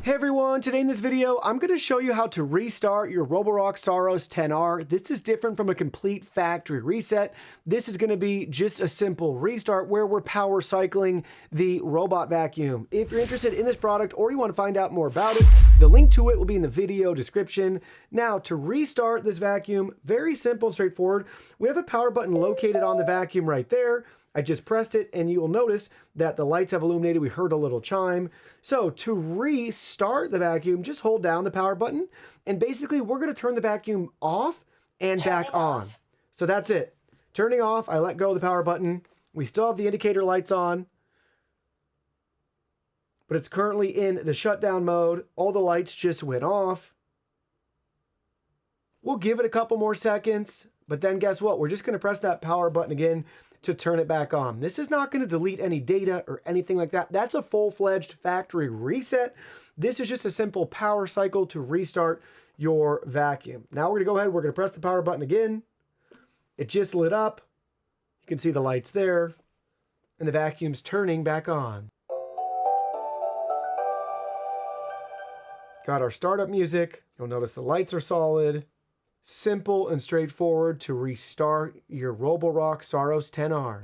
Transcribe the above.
Hey everyone, today in this video, I'm going to show you how to restart your Roborock Saros 10R. This is different from a complete factory reset. This is going to be just a simple restart where we're power cycling the robot vacuum. If you're interested in this product or you want to find out more about it, the link to it will be in the video description. Now, to restart this vacuum, very simple, straightforward. We have a power button located on the vacuum right there. I just pressed it and you will notice that the lights have illuminated. We heard a little chime. So to restart the vacuum, just hold down the power button and basically we're going to turn the vacuum off and back on. So that's it. Turning off, I let go of the power button. We still have the indicator lights on, but it's currently in the shutdown mode. All the lights just went off. We'll give it a couple more seconds, but then guess what? We're just going to press that power button again to turn it back on. This is not going to delete any data or anything like that. That's a full-fledged factory reset. This is just a simple power cycle to restart your vacuum. Now we're going to go ahead, we're going to press the power button again. It just lit up. You can see the lights there, and the vacuum's turning back on. Got our startup music. You'll notice the lights are solid. Simple and straightforward to restart your Roborock Saros 10R.